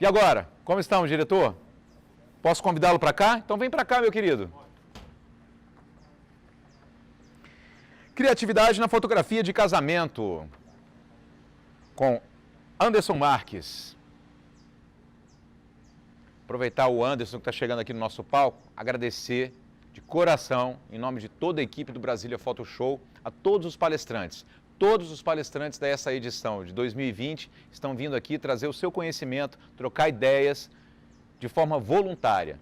E agora, como estamos, diretor? Posso convidá-lo para cá? Então vem para cá, meu querido. Criatividade na fotografia de casamento, com Anderson Marques. Aproveitar o Anderson que está chegando aqui no nosso palco, agradecer de coração, em nome de toda a equipe do Brasília Photo Show, a todos os palestrantes. Todos os palestrantes dessa edição de 2020 estão vindo aqui trazer o seu conhecimento, trocar ideias de forma voluntária.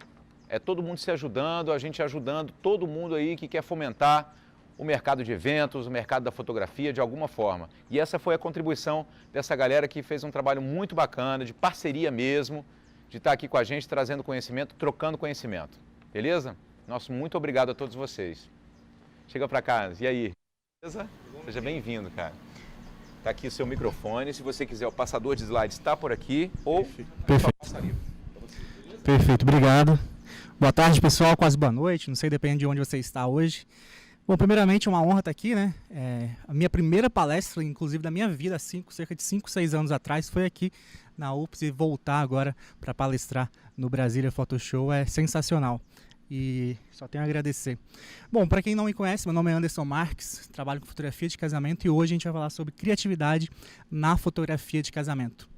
É todo mundo se ajudando, a gente ajudando todo mundo aí que quer fomentar o mercado de eventos, o mercado da fotografia de alguma forma. E essa foi a contribuição dessa galera que fez um trabalho muito bacana, de parceria mesmo, de estar aqui com a gente, trazendo conhecimento, trocando conhecimento. Beleza? Nosso muito obrigado a todos vocês. Chega pra cá, e aí? Beleza? Seja bem-vindo, cara. Tá aqui o seu microfone, se você quiser, o passador de slides está por aqui, ou... Perfeito. Perfeito, obrigado. Boa tarde, pessoal, quase boa noite, não sei, depende de onde você está hoje. Bom, primeiramente, é uma honra estar aqui, né? A minha primeira palestra, inclusive, da minha vida, cerca de 5, 6 anos atrás, foi aqui na UPS, e voltar agora para palestrar no Brasília Photo Show é sensacional. E só tenho a agradecer. Bom, para quem não me conhece, meu nome é Anderson Marques, trabalho com fotografia de casamento e hoje a gente vai falar sobre criatividade na fotografia de casamento.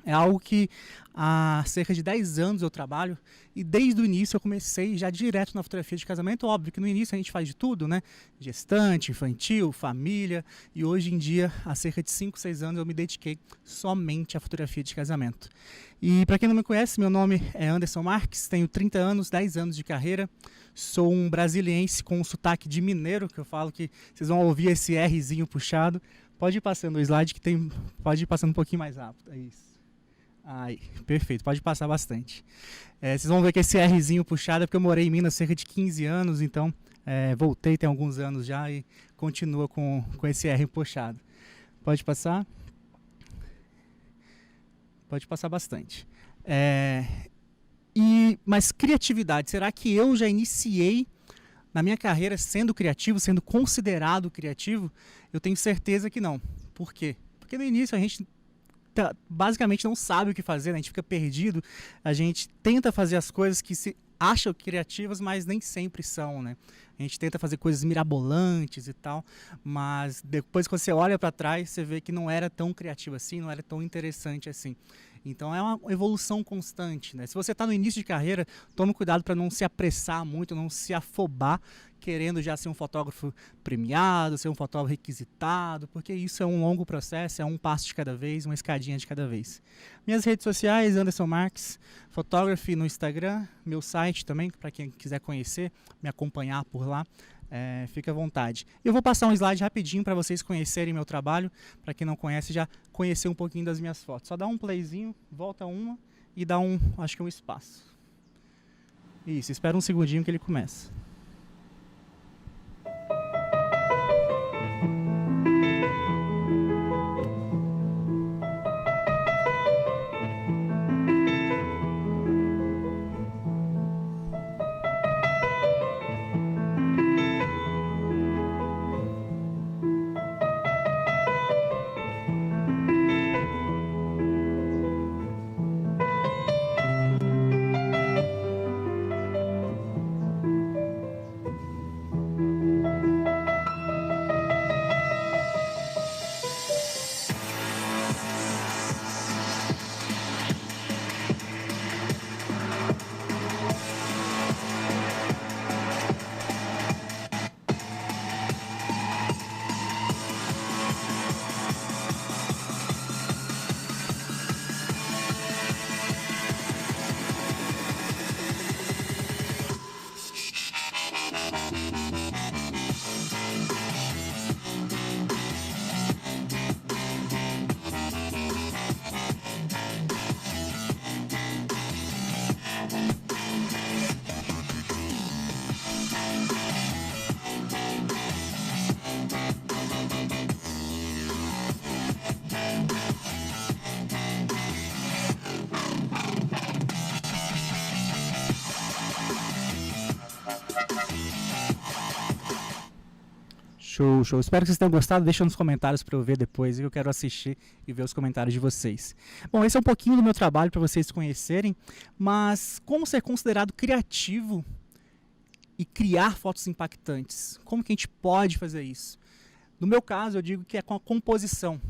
É algo que há cerca de 10 anos eu trabalho e desde o início eu comecei já direto na fotografia de casamento. Óbvio que no início a gente faz de tudo, né? Gestante, infantil, família, e hoje em dia, há cerca de 5, 6 anos eu me dediquei somente à fotografia de casamento. E para quem não me conhece, meu nome é Anderson Marques, tenho 30 anos, 10 anos de carreira, sou um brasiliense com um sotaque de mineiro, que eu falo que vocês vão ouvir esse Rzinho puxado. Pode ir passando o slide que tem, pode ir passando um pouquinho mais rápido, é isso. Aí, perfeito, pode passar bastante. Vocês vão ver que esse Rzinho puxado é porque eu morei em Minas cerca de 15 anos, então voltei tem alguns anos já e continua com esse R puxado. Pode passar? Pode passar bastante. Mas criatividade, será que eu já iniciei na minha carreira sendo criativo, sendo considerado criativo? Eu tenho certeza que não. Por quê? Porque no início a gente basicamente não sabe o que fazer, né? A gente fica perdido, a gente tenta fazer as coisas que se acham criativas, mas nem sempre são, né? A gente tenta fazer coisas mirabolantes e tal, mas depois que você olha para trás, você vê que não era tão criativo assim, não era tão interessante assim. Então é uma evolução constante, né? Se você está no início de carreira, tome cuidado para não se apressar muito, não se afobar querendo já ser um fotógrafo premiado, ser um fotógrafo requisitado, porque isso é um longo processo, é um passo de cada vez, uma escadinha de cada vez. Minhas redes sociais, Anderson Marques, Photography no Instagram, meu site também, para quem quiser conhecer, me acompanhar por lá. Fica à vontade. Eu vou passar um slide rapidinho para vocês conhecerem meu trabalho, para quem não conhece já conhecer um pouquinho das minhas fotos. Só dá um playzinho, volta uma e dá acho que um espaço. Isso, espera um segundinho que ele começa. Show, show. Espero que vocês tenham gostado. Deixa nos comentários para eu ver depois. Eu quero assistir e ver os comentários de vocês. Bom, esse é um pouquinho do meu trabalho para vocês conhecerem. Mas como ser considerado criativo e criar fotos impactantes? Como que a gente pode fazer isso? No meu caso, eu digo que é com a composição.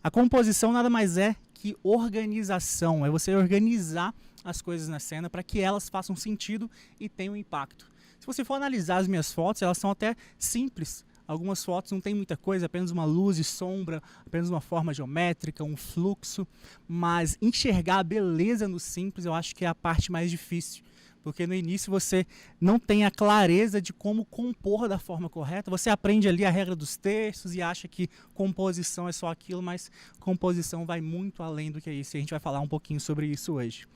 A composição nada mais é que organização. É você organizar as coisas na cena para que elas façam sentido e tenham impacto. Se você for analisar as minhas fotos, elas são até simples. Algumas fotos não tem muita coisa, apenas uma luz e sombra, apenas uma forma geométrica, um fluxo. Mas enxergar a beleza no simples eu acho que é a parte mais difícil. Porque no início você não tem a clareza de como compor da forma correta. Você aprende ali a regra dos terços e acha que composição é só aquilo, mas composição vai muito além do que isso. E a gente vai falar um pouquinho sobre isso hoje.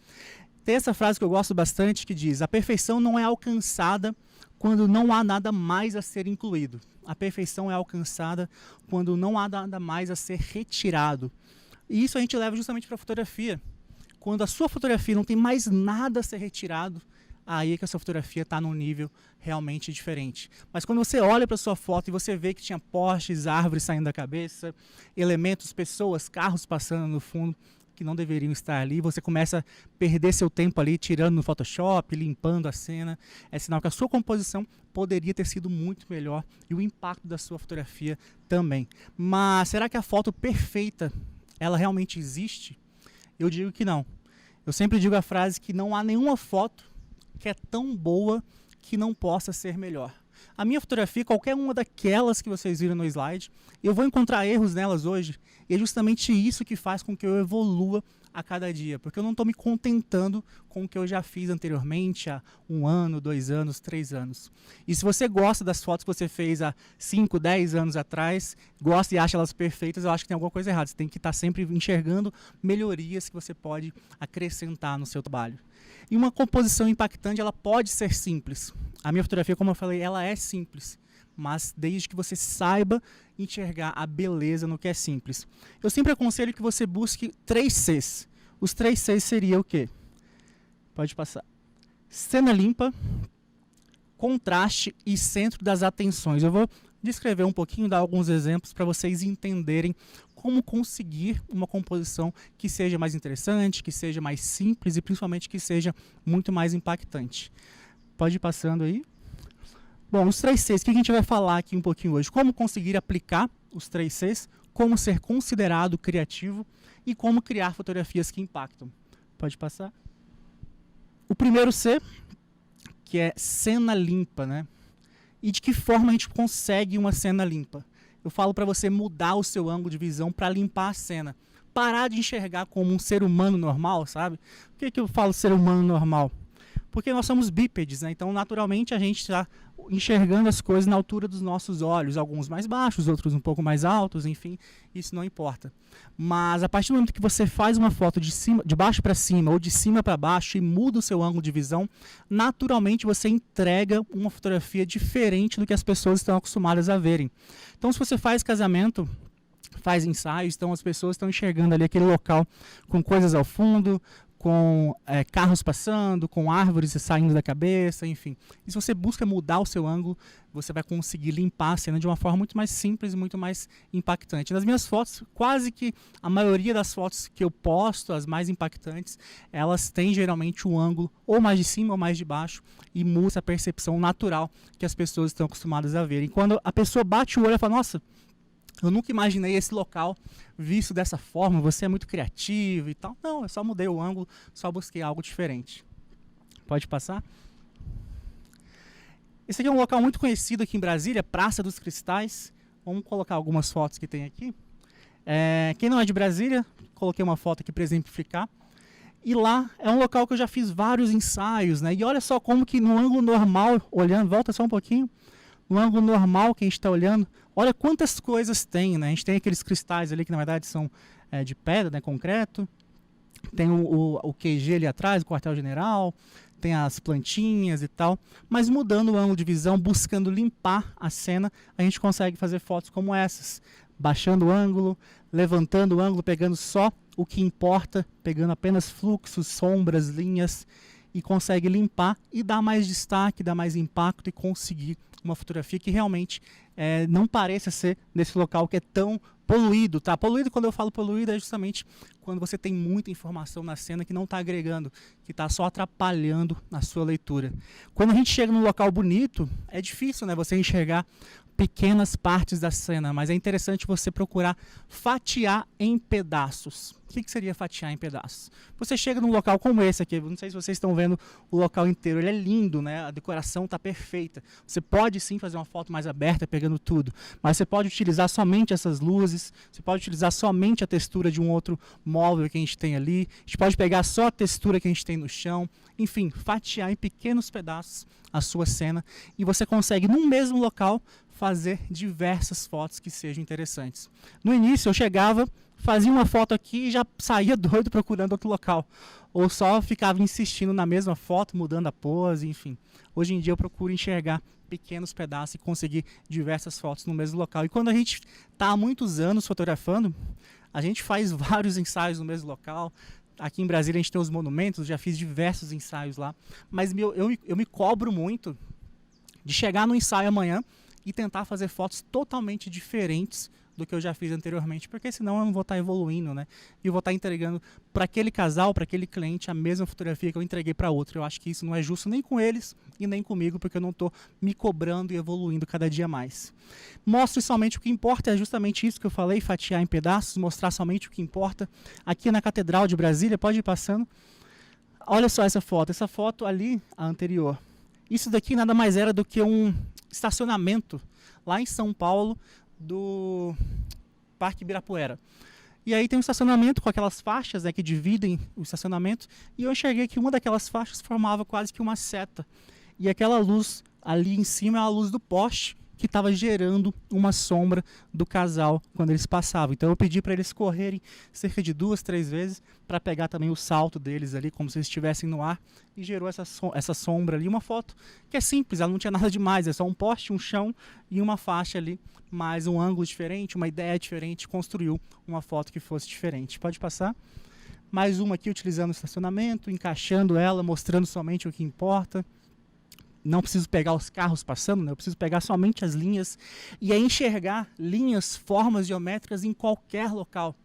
Tem essa frase que eu gosto bastante que diz: a perfeição não é alcançada quando não há nada mais a ser incluído. A perfeição é alcançada quando não há nada mais a ser retirado. E isso a gente leva justamente para a fotografia. Quando a sua fotografia não tem mais nada a ser retirado, aí é que a sua fotografia está num nível realmente diferente. Mas quando você olha para a sua foto e você vê que tinha postes, árvores saindo da cabeça, elementos, pessoas, carros passando no fundo que não deveriam estar ali, você começa a perder seu tempo ali, tirando no Photoshop, limpando a cena, é sinal que a sua composição poderia ter sido muito melhor e o impacto da sua fotografia também. Mas será que a foto perfeita, ela realmente existe? Eu digo que não. Eu sempre digo a frase que não há nenhuma foto que é tão boa que não possa ser melhor. A minha fotografia, qualquer uma daquelas que vocês viram no slide, eu vou encontrar erros nelas hoje. E é justamente isso que faz com que eu evolua a cada dia. Porque eu não estou me contentando com o que eu já fiz anteriormente, há 1 ano, 2 anos, 3 anos. E se você gosta das fotos que você fez há 5, 10 anos atrás, gosta e acha elas perfeitas, eu acho que tem alguma coisa errada. Você tem que estar sempre enxergando melhorias que você pode acrescentar no seu trabalho. E uma composição impactante, ela pode ser simples. A minha fotografia, como eu falei, ela é simples. Mas desde que você saiba enxergar a beleza no que é simples. Eu sempre aconselho que você busque 3 Cs. Os 3 Cs seria o quê? Pode passar. Cena limpa, contraste e centro das atenções. Eu vou descrever um pouquinho, dar alguns exemplos para vocês entenderem como conseguir uma composição que seja mais interessante, que seja mais simples e principalmente que seja muito mais impactante. Pode ir passando aí. Bom, os 3 Cs, o que a gente vai falar aqui um pouquinho hoje? Como conseguir aplicar os 3 Cs, como ser considerado criativo e como criar fotografias que impactam. Pode passar. O primeiro C, que é cena limpa, né? E de que forma a gente consegue uma cena limpa? Eu falo para você mudar o seu ângulo de visão para limpar a cena. Parar de enxergar como um ser humano normal, sabe? Por que eu falo ser humano normal? Porque nós somos bípedes, né? Então naturalmente a gente está enxergando as coisas na altura dos nossos olhos, alguns mais baixos, outros um pouco mais altos, enfim, isso não importa. Mas a partir do momento que você faz uma foto de baixo para cima ou de cima para baixo e muda o seu ângulo de visão, naturalmente você entrega uma fotografia diferente do que as pessoas estão acostumadas a verem. Então se você faz casamento, faz ensaios, então as pessoas estão enxergando ali aquele local com coisas ao fundo, com carros passando, com árvores saindo da cabeça, enfim. E se você busca mudar o seu ângulo, você vai conseguir limpar a cena de uma forma muito mais simples e muito mais impactante. Nas minhas fotos, quase que a maioria das fotos que eu posto, as mais impactantes, elas têm geralmente um ângulo ou mais de cima ou mais de baixo e muda essa percepção natural que as pessoas estão acostumadas a ver. E quando a pessoa bate o olho e fala, nossa, eu nunca imaginei esse local visto dessa forma, você é muito criativo e tal. Não, eu só mudei o ângulo, só busquei algo diferente. Pode passar? Esse aqui é um local muito conhecido aqui em Brasília, Praça dos Cristais. Vamos colocar algumas fotos que tem aqui. Quem não é de Brasília, coloquei uma foto aqui para exemplificar. E lá é um local que eu já fiz vários ensaios, né? E olha só como que no ângulo normal, olhando, volta só um pouquinho. No ângulo normal que a gente está olhando, olha quantas coisas tem, né? A gente tem aqueles cristais ali que na verdade são de pedra, né? Concreto. Tem o QG ali atrás, o quartel-general. Tem as plantinhas e tal. Mas mudando o ângulo de visão, buscando limpar a cena, a gente consegue fazer fotos como essas. Baixando o ângulo, levantando o ângulo, pegando só o que importa, pegando apenas fluxos, sombras, linhas, e consegue limpar e dar mais destaque, dar mais impacto e conseguir uma fotografia que realmente não pareça ser nesse local que é tão poluído, tá? Poluído, quando eu falo poluído, é justamente quando você tem muita informação na cena que não está agregando, que está só atrapalhando a sua leitura. Quando a gente chega num local bonito, é difícil, né, você enxergar pequenas partes da cena, mas é interessante você procurar fatiar em pedaços. O que seria fatiar em pedaços? Você chega num local como esse aqui, não sei se vocês estão vendo o local inteiro, ele é lindo, né? A decoração está perfeita. Você pode sim fazer uma foto mais aberta, pegando tudo, mas você pode utilizar somente essas luzes, você pode utilizar somente a textura de um outro móvel que a gente tem ali, a gente pode pegar só a textura que a gente tem no chão, enfim, fatiar em pequenos pedaços a sua cena e você consegue, num mesmo local, fazer diversas fotos que sejam interessantes. No início eu chegava, fazia uma foto aqui e já saía doido procurando outro local. Ou só ficava insistindo na mesma foto, mudando a pose, enfim. Hoje em dia eu procuro enxergar pequenos pedaços e conseguir diversas fotos no mesmo local. E quando a gente está há muitos anos fotografando, a gente faz vários ensaios no mesmo local. Aqui em Brasília a gente tem os monumentos, já fiz diversos ensaios lá. Mas eu me cobro muito de chegar no ensaio amanhã e tentar fazer fotos totalmente diferentes do que eu já fiz anteriormente, porque senão eu não vou estar evoluindo, né? E eu vou estar entregando para aquele casal, para aquele cliente, a mesma fotografia que eu entreguei para outro. Eu acho que isso não é justo nem com eles e nem comigo, porque eu não estou me cobrando e evoluindo cada dia mais. Mostre somente o que importa, é justamente isso que eu falei, fatiar em pedaços, mostrar somente o que importa. Aqui na Catedral de Brasília, pode ir passando. Olha só essa foto ali, a anterior. Isso daqui nada mais era do que um estacionamento lá em São Paulo do Parque Ibirapuera. E aí tem um estacionamento com aquelas faixas, né, que dividem o estacionamento, e eu enxerguei que uma daquelas faixas formava quase que uma seta. E aquela luz ali em cima é a luz do poste que estava gerando uma sombra do casal quando eles passavam. Então eu pedi para eles correrem cerca de 2, 3 vezes para pegar também o salto deles ali, como se eles estivessem no ar, e gerou essa sombra ali. Uma foto que é simples, ela não tinha nada demais, é só um poste, um chão e uma faixa ali, mas um ângulo diferente, uma ideia diferente, construiu uma foto que fosse diferente. Pode passar. Mais uma aqui utilizando o estacionamento, encaixando ela, mostrando somente o que importa. Não preciso pegar os carros passando, né? Eu preciso pegar somente as linhas e aí enxergar linhas, formas geométricas em qualquer local.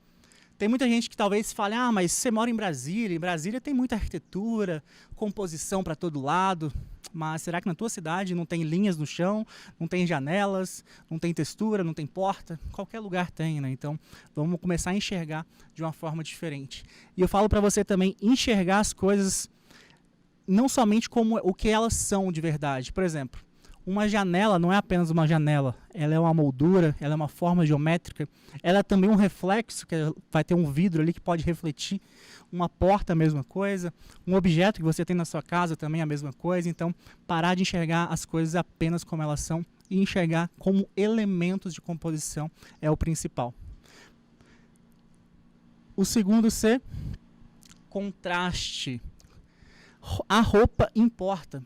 Tem muita gente que talvez fale, mas você mora em Brasília tem muita arquitetura, composição para todo lado, mas será que na tua cidade não tem linhas no chão, não tem janelas, não tem textura, não tem porta? Qualquer lugar tem, né? Então vamos começar a enxergar de uma forma diferente. E eu falo para você também enxergar as coisas não somente como o que elas são de verdade. Por exemplo, uma janela não é apenas uma janela, ela é uma moldura, ela é uma forma geométrica, ela é também um reflexo, que vai ter um vidro ali que pode refletir, uma porta a mesma coisa, um objeto que você tem na sua casa também a mesma coisa. Então, parar de enxergar as coisas apenas como elas são e enxergar como elementos de composição é o principal. O segundo C, contraste. A roupa importa.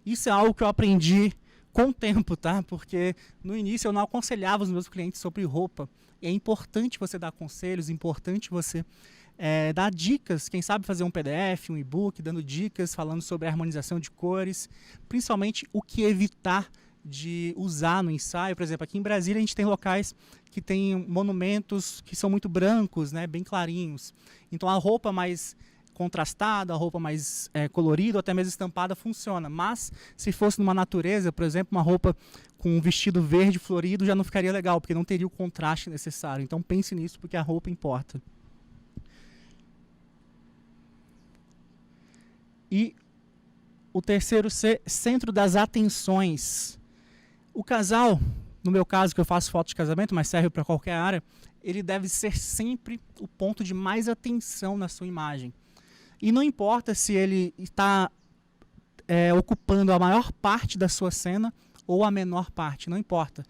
Isso é algo que eu aprendi com o tempo, tá? Porque no início eu não aconselhava os meus clientes sobre roupa. E é importante você dar conselhos, importante você dar dicas, quem sabe fazer um PDF, um e-book, dando dicas, falando sobre a harmonização de cores, principalmente o que evitar de usar no ensaio. Por exemplo, aqui em Brasília a gente tem locais que tem monumentos que são muito brancos, né, bem clarinhos. Então a roupa mais contrastada, a roupa mais colorida ou até mesmo estampada funciona, mas se fosse numa natureza, por exemplo, uma roupa com um vestido verde florido já não ficaria legal, porque não teria o contraste necessário. Então pense nisso, porque a roupa importa. E o terceiro C, centro das atenções. O casal, no meu caso que eu faço foto de casamento, mas serve para qualquer área, ele deve ser sempre o ponto de mais atenção na sua imagem. E não importa se ele está ocupando a maior parte da sua cena ou a menor parte, não importa.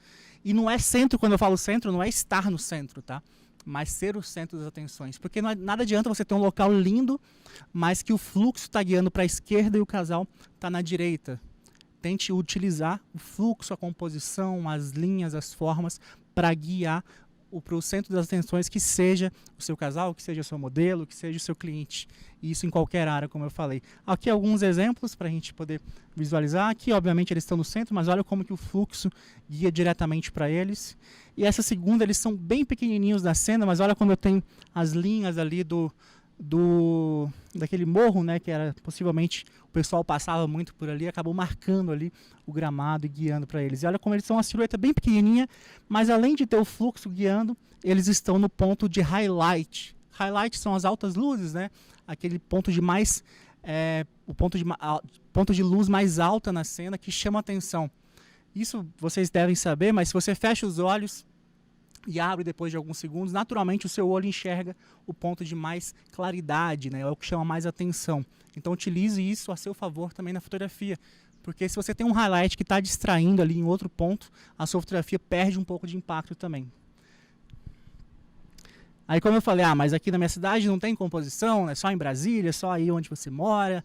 E não é centro, quando eu falo centro, não é estar no centro, tá? Mas ser o centro das atenções. Porque nada adianta você ter um local lindo, mas que o fluxo está guiando para a esquerda e o casal está na direita. Tente utilizar o fluxo, a composição, as linhas, as formas, para guiar para o centro das atenções que seja o seu casal, que seja o seu modelo, que seja o seu cliente. E isso em qualquer área, como eu falei. Aqui alguns exemplos para a gente poder visualizar. Aqui, obviamente, eles estão no centro, mas olha como que o fluxo guia diretamente para eles. E essa segunda, eles são bem pequenininhos da cena, mas olha como eu tenho as linhas ali daquele morro, né, que era possivelmente o pessoal passava muito por ali, acabou marcando ali o gramado e guiando para eles. E olha como eles são uma silhueta bem pequenininha, mas além de ter o fluxo guiando, eles estão no ponto de highlight. Highlight são as altas luzes, né? Aquele ponto de mais o ponto de luz mais alta na cena que chama atenção. Isso vocês devem saber, mas se você fecha os olhos e abre depois de alguns segundos, naturalmente o seu olho enxerga o ponto de mais claridade, né? É o que chama mais atenção. Então utilize isso a seu favor também na fotografia, porque se você tem um highlight que está distraindo ali em outro ponto, a sua fotografia perde um pouco de impacto também. Aí como eu falei, mas aqui na minha cidade não tem composição, é só em Brasília, é só aí onde você mora,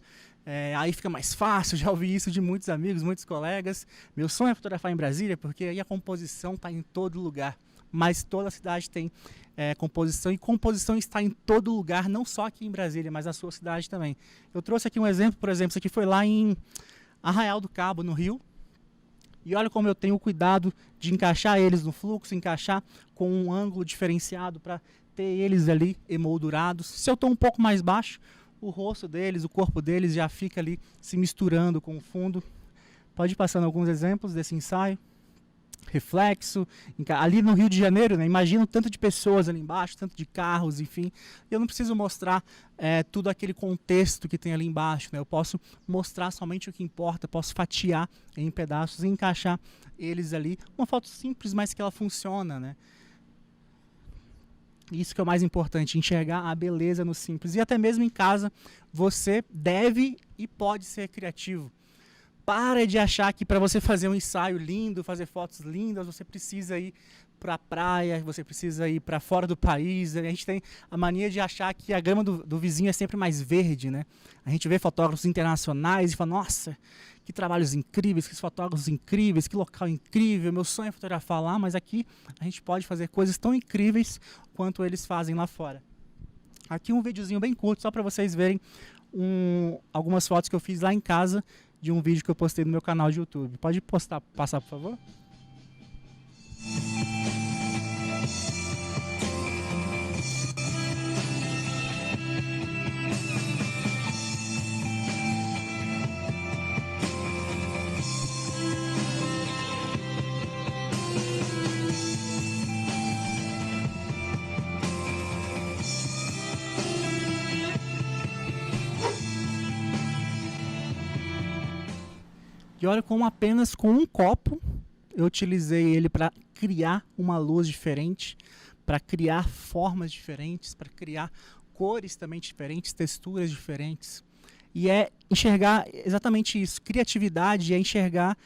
aí fica mais fácil, já ouvi isso de muitos amigos, muitos colegas. Meu sonho é fotografar em Brasília, porque aí a composição está em todo lugar. Mas toda a cidade tem composição, e composição está em todo lugar, não só aqui em Brasília, mas na sua cidade também. Eu trouxe aqui um exemplo, por exemplo, isso aqui foi lá em Arraial do Cabo, no Rio, e olha como eu tenho o cuidado de encaixar eles no fluxo, encaixar com um ângulo diferenciado para ter eles ali emoldurados. Se eu estou um pouco mais baixo, o rosto deles, o corpo deles já fica ali se misturando com o fundo. Pode ir passando alguns exemplos desse ensaio. Reflexo, ali no Rio de Janeiro, né? Imagina o tanto de pessoas ali embaixo, tanto de carros, enfim. Eu não preciso mostrar tudo aquele contexto que tem ali embaixo, né? Eu posso mostrar somente o que importa, posso fatiar em pedaços e encaixar eles ali. Uma foto simples, mas que ela funciona, né? Isso que é o mais importante, enxergar a beleza no simples. E até mesmo em casa, você deve e pode ser criativo. Para de achar que para você fazer um ensaio lindo, fazer fotos lindas, você precisa ir para a praia, você precisa ir para fora do país. A gente tem a mania de achar que a grama do vizinho é sempre mais verde, né? A gente vê fotógrafos internacionais e fala, nossa, que trabalhos incríveis, que fotógrafos incríveis, que local incrível, meu sonho é fotografar lá, mas aqui a gente pode fazer coisas tão incríveis quanto eles fazem lá fora. Aqui um videozinho bem curto, só para vocês verem algumas fotos que eu fiz lá em casa, de um vídeo que eu postei no meu canal de YouTube. Pode passar, por favor? E olha como apenas com um copo eu utilizei ele para criar uma luz diferente, para criar formas diferentes, para criar cores também diferentes, texturas diferentes. E é enxergar exatamente isso. Criatividade é enxergar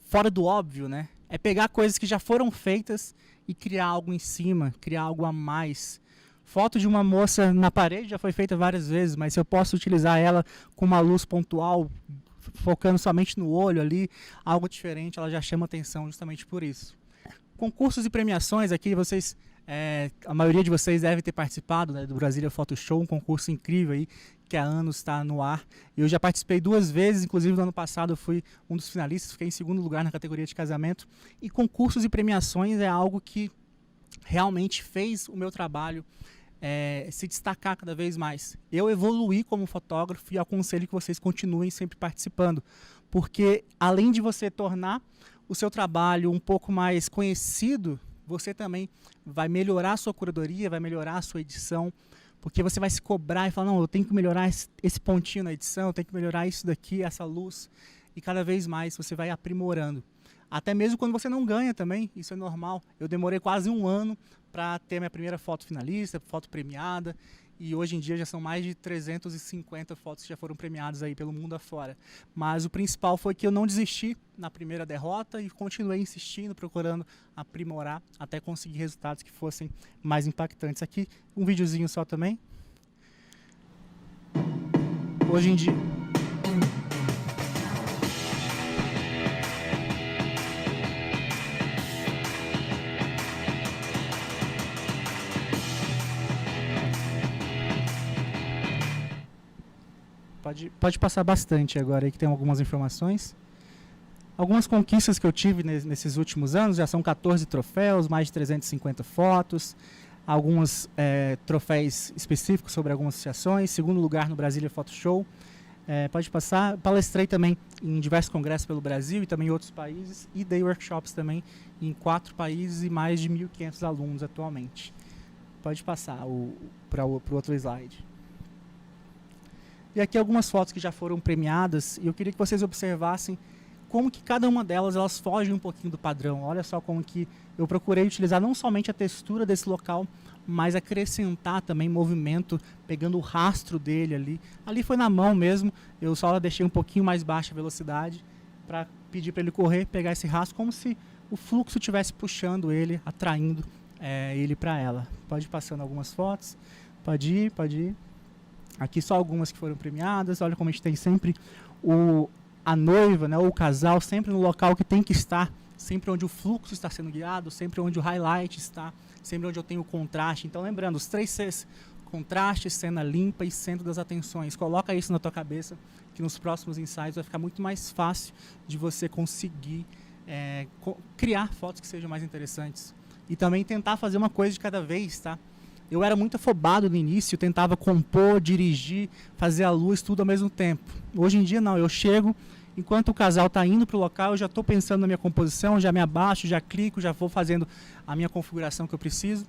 fora do óbvio, né? É pegar coisas que já foram feitas e criar algo em cima, criar algo a mais. Foto de uma moça na parede já foi feita várias vezes, mas se eu posso utilizar ela com uma luz pontual, focando somente no olho ali, algo diferente, ela já chama atenção justamente por isso. Concursos e premiações aqui, vocês, a maioria de vocês deve ter participado, né, do Brasília Photo Show, um concurso incrível aí, que há anos está no ar. Eu já participei 2 vezes, inclusive no ano passado eu fui um dos finalistas, fiquei em 2º lugar na categoria de casamento. E concursos e premiações é algo que realmente fez o meu trabalho se destacar cada vez mais. Eu evoluí como fotógrafo e aconselho que vocês continuem sempre participando, porque além de você tornar o seu trabalho um pouco mais conhecido, você também vai melhorar a sua curadoria, vai melhorar a sua edição, porque você vai se cobrar e falar, não, eu tenho que melhorar esse pontinho na edição, eu tenho que melhorar isso daqui, essa luz, e cada vez mais você vai aprimorando. Até mesmo quando você não ganha também, isso é normal. Eu demorei quase 1 ano para ter minha primeira foto finalista, foto premiada, e hoje em dia já são mais de 350 fotos que já foram premiadas aí pelo mundo afora. Mas o principal foi que eu não desisti na primeira derrota e continuei insistindo, procurando aprimorar até conseguir resultados que fossem mais impactantes. Aqui um videozinho só também. Hoje em dia... Pode passar bastante agora aí, que tem algumas informações. Algumas conquistas que eu tive nesses últimos anos, já são 14 troféus, mais de 350 fotos, alguns troféus específicos sobre algumas associações, segundo lugar no Brasília Photo Show. Pode passar. Palestrei também em diversos congressos pelo Brasil e também em outros países, e dei workshops também em 4 países e mais de 1.500 alunos atualmente. Pode passar para o outro slide. E aqui algumas fotos que já foram premiadas, e eu queria que vocês observassem como que cada uma delas, elas fogem um pouquinho do padrão. Olha só como que eu procurei utilizar não somente a textura desse local, mas acrescentar também movimento, pegando o rastro dele ali. Ali foi na mão mesmo, eu só deixei um pouquinho mais baixa a velocidade para pedir para ele correr, pegar esse rastro, como se o fluxo estivesse puxando ele, atraindo ele para ela. Pode ir passando algumas fotos, pode ir. Aqui só algumas que foram premiadas. Olha como a gente tem sempre a noiva, né, ou o casal, sempre no local que tem que estar, sempre onde o fluxo está sendo guiado, sempre onde o highlight está, sempre onde eu tenho o contraste. Então, lembrando, os 3 Cs: contraste, cena limpa e centro das atenções. Coloca isso na tua cabeça, que nos próximos ensaios vai ficar muito mais fácil de você conseguir criar fotos que sejam mais interessantes. E também tentar fazer uma coisa de cada vez, tá? Eu era muito afobado no início, tentava compor, dirigir, fazer a luz, tudo ao mesmo tempo. Hoje em dia não, eu chego, enquanto o casal está indo para o local, eu já estou pensando na minha composição, já me abaixo, já clico, já vou fazendo a minha configuração que eu preciso.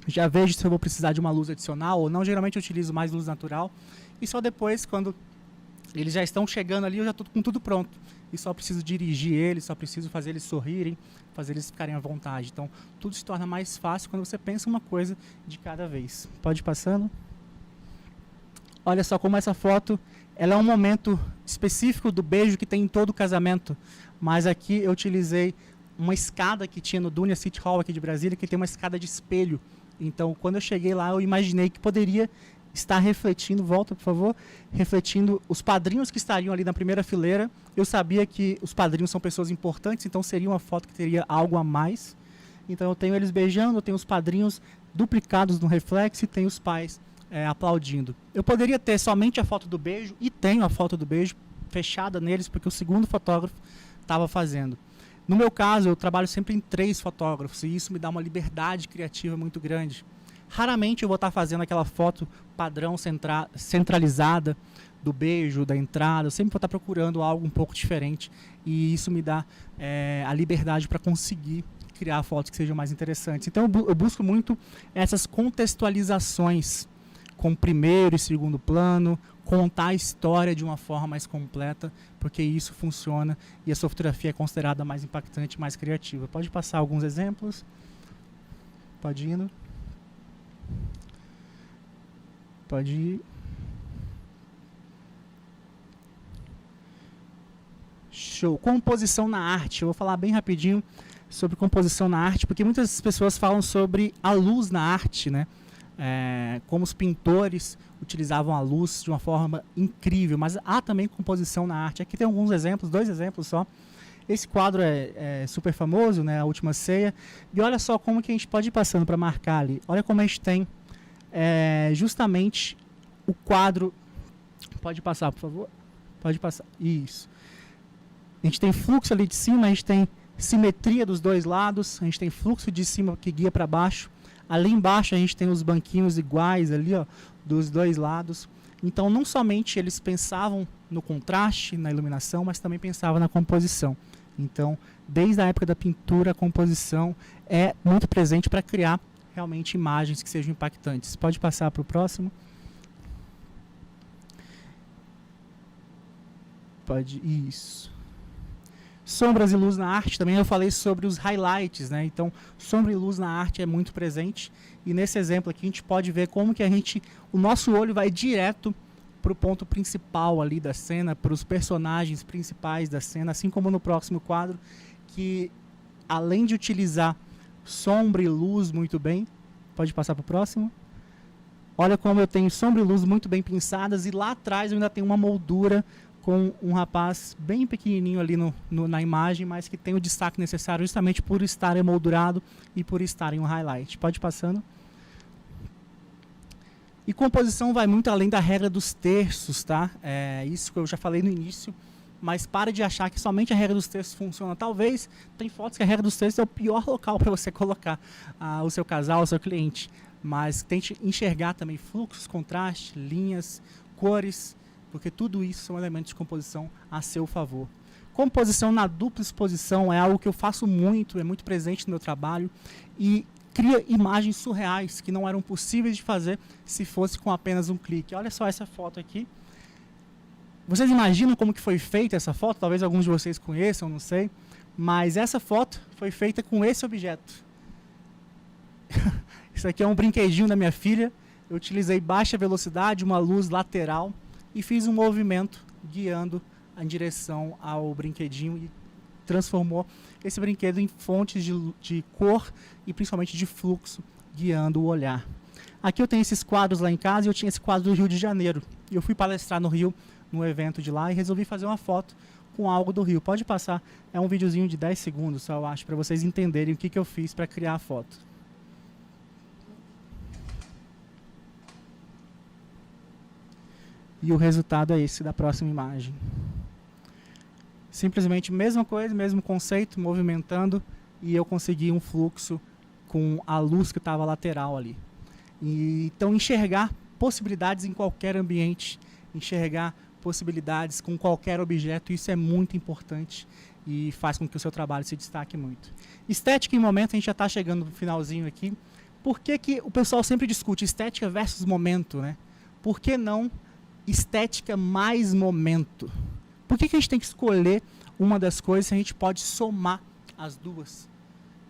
Já vejo se eu vou precisar de uma luz adicional ou não. Geralmente eu utilizo mais luz natural. E só depois, quando eles já estão chegando ali, eu já estou com tudo pronto. E só preciso dirigir eles, só preciso fazer eles sorrirem, fazer eles ficarem à vontade. Então, tudo se torna mais fácil quando você pensa uma coisa de cada vez. Pode ir passando. Olha só como essa foto, ela é um momento específico do beijo que tem em todo o casamento. Mas aqui eu utilizei uma escada que tinha no Dunia City Hall aqui de Brasília, que tem uma escada de espelho. Então, quando eu cheguei lá, eu imaginei que poderia estar refletindo, volta por favor, refletindo os padrinhos que estariam ali na primeira fileira. Eu sabia que os padrinhos são pessoas importantes, então seria uma foto que teria algo a mais. Então eu tenho eles beijando, eu tenho os padrinhos duplicados no reflexo e tenho os pais aplaudindo. Eu poderia ter somente a foto do beijo, e tenho a foto do beijo fechada neles, porque o segundo fotógrafo estava fazendo. No meu caso, eu trabalho sempre em 3 fotógrafos, e isso me dá uma liberdade criativa muito grande. Raramente eu vou estar fazendo aquela foto padrão centralizada do beijo, da entrada. Eu sempre vou estar procurando algo um pouco diferente, e isso me dá a liberdade para conseguir criar fotos que sejam mais interessantes. Então eu busco muito essas contextualizações com primeiro e segundo plano, contar a história de uma forma mais completa, porque isso funciona e a sua fotografia é considerada mais impactante, mais criativa. Pode passar alguns exemplos? Pode ir. Pode ir. Show. Composição na arte. Eu vou falar bem rapidinho sobre composição na arte, porque muitas pessoas falam sobre a luz na arte, né? Como os pintores utilizavam a luz de uma forma incrível, mas há também composição na arte. Aqui tem alguns exemplos, 2 exemplos só. Esse quadro é super famoso, né? A Última Ceia. E olha só como que a gente pode ir passando para marcar ali. Olha como a gente tem justamente o quadro. Pode passar, por favor? Pode passar. Isso. A gente tem fluxo ali de cima, a gente tem simetria dos 2 lados, a gente tem fluxo de cima que guia para baixo. Ali embaixo a gente tem os banquinhos iguais ali, ó, dos 2 lados. Então não somente eles pensavam no contraste, na iluminação, mas também pensavam na composição. Então, desde a época da pintura, a composição é muito presente para criar realmente imagens que sejam impactantes. Pode passar para o próximo. Pode, isso. Sombras e luz na arte, também eu falei sobre os highlights, né? Então, sombra e luz na arte é muito presente. E nesse exemplo aqui a gente pode ver como que o nosso olho vai direto para o ponto principal ali da cena, para os personagens principais da cena, assim como no próximo quadro, que além de utilizar sombra e luz muito bem, pode passar para o próximo. Olha como eu tenho sombra e luz muito bem pinçadas, e lá atrás eu ainda tenho uma moldura com um rapaz bem pequenininho ali na imagem, mas que tem o destaque necessário justamente por estar emoldurado e por estar em um highlight. Pode ir passando. E composição vai muito além da regra dos terços, tá? Isso que eu já falei no início, mas para de achar que somente a regra dos terços funciona. Talvez tem fotos que a regra dos terços é o pior local para você colocar o seu casal, o seu cliente. Mas tente enxergar também fluxos, contraste, linhas, cores, porque tudo isso são elementos de composição a seu favor. Composição na dupla exposição é algo que eu faço muito, é muito presente no meu trabalho e cria imagens surreais que não eram possíveis de fazer se fosse com apenas um clique. Olha só essa foto aqui. Vocês imaginam como que foi feita essa foto? Talvez alguns de vocês conheçam, não sei. Mas essa foto foi feita com esse objeto. Isso aqui é um brinquedinho da minha filha. Eu utilizei baixa velocidade, uma luz lateral e fiz um movimento guiando em direção ao brinquedinho e transformou esse brinquedo em fontes de cor e principalmente de fluxo, guiando o olhar. Aqui eu tenho esses quadros lá em casa e eu tinha esse quadro do Rio de Janeiro. Eu fui palestrar no Rio, no evento de lá, e resolvi fazer uma foto com algo do Rio. Pode passar, é um videozinho de 10 segundos só, eu acho, para vocês entenderem o que eu fiz para criar a foto. E o resultado é esse da próxima imagem. Simplesmente mesma coisa, mesmo conceito, movimentando, e eu consegui um fluxo com a luz que estava lateral ali. Então enxergar possibilidades em qualquer ambiente, enxergar possibilidades com qualquer objeto, isso é muito importante e faz com que o seu trabalho se destaque muito. Estética em momento, a gente já está chegando no finalzinho aqui. Por que o pessoal sempre discute estética versus momento, né? Por que não estética mais momento? Por que a gente tem que escolher uma das coisas se a gente pode somar as duas?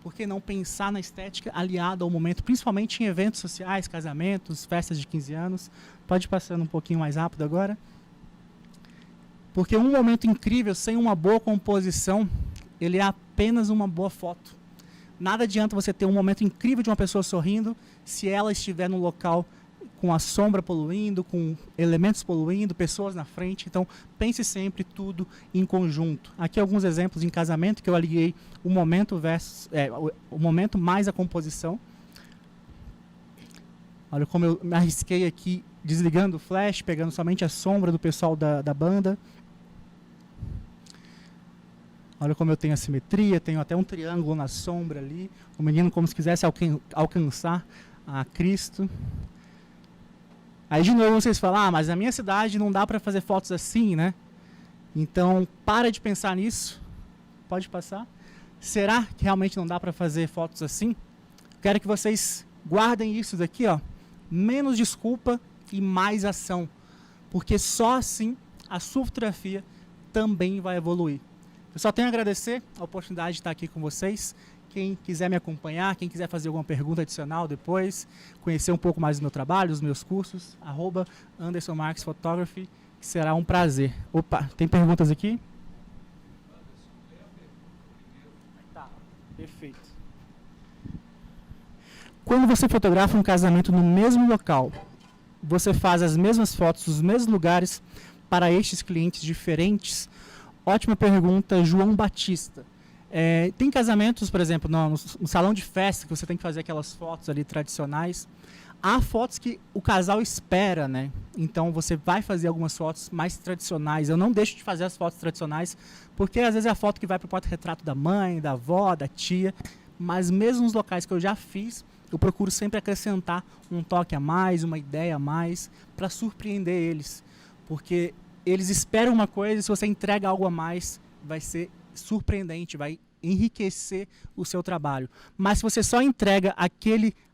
Por que não pensar na estética aliada ao momento, principalmente em eventos sociais, casamentos, festas de 15 anos? Pode ir passando um pouquinho mais rápido agora. Porque um momento incrível sem uma boa composição, ele é apenas uma boa foto. Nada adianta você ter um momento incrível de uma pessoa sorrindo se ela estiver no local com a sombra poluindo, com elementos poluindo, pessoas na frente. Então, pense sempre tudo em conjunto. Aqui alguns exemplos em casamento que eu aliei o momento versus o momento mais a composição. Olha como eu me arrisquei aqui, desligando o flash, pegando somente a sombra do pessoal da banda. Olha como eu tenho a simetria, tenho até um triângulo na sombra ali. O menino como se quisesse alcançar a Cristo. Aí de novo vocês falam, mas na minha cidade não dá para fazer fotos assim, né? Então, para de pensar nisso. Pode passar. Será que realmente não dá para fazer fotos assim? Quero que vocês guardem isso daqui, ó. Menos desculpa e mais ação. Porque só assim a sua fotografia também vai evoluir. Eu só tenho a agradecer a oportunidade de estar aqui com vocês. Quem quiser me acompanhar, quem quiser fazer alguma pergunta adicional depois, conhecer um pouco mais do meu trabalho, dos meus cursos, @AndersonMarquesPhotography, que será um prazer. Opa, tem perguntas aqui? Tá, perfeito. Quando você fotografa um casamento no mesmo local, você faz as mesmas fotos nos mesmos lugares para estes clientes diferentes? Ótima pergunta, João Batista. Tem casamentos, por exemplo, no salão de festa, que você tem que fazer aquelas fotos ali tradicionais. Há fotos que o casal espera, né? Então você vai fazer algumas fotos mais tradicionais. Eu não deixo de fazer as fotos tradicionais, porque às vezes é a foto que vai para o porta-retrato da mãe, da avó, da tia. Mas mesmo nos locais que eu já fiz, eu procuro sempre acrescentar um toque a mais, uma ideia a mais, para surpreender eles. Porque eles esperam uma coisa e se você entrega algo a mais, vai ser surpreendente, vai enriquecer o seu trabalho. Mas se você só entrega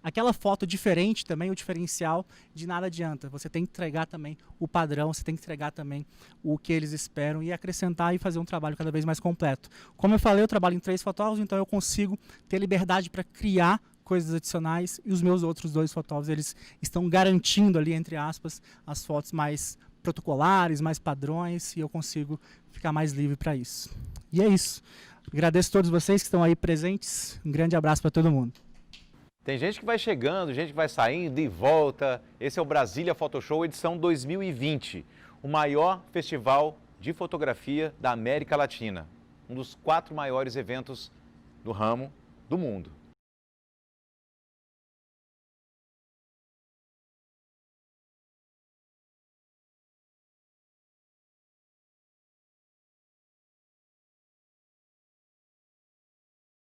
aquela foto diferente também, o diferencial, de nada adianta. Você tem que entregar também o padrão, você tem que entregar também o que eles esperam e acrescentar e fazer um trabalho cada vez mais completo. Como eu falei, eu trabalho em 3 fotógrafos, então eu consigo ter liberdade para criar coisas adicionais e os meus outros 2 fotógrafos, eles estão garantindo ali, entre aspas, as fotos mais protocolares, mais padrões, e eu consigo ficar mais livre para isso. E é isso. Agradeço a todos vocês que estão aí presentes. Um grande abraço para todo mundo. Tem gente que vai chegando, gente que vai saindo e volta. Esse é o Brasília Photo Show edição 2020, o maior festival de fotografia da América Latina. Um dos 4 maiores eventos do ramo do mundo.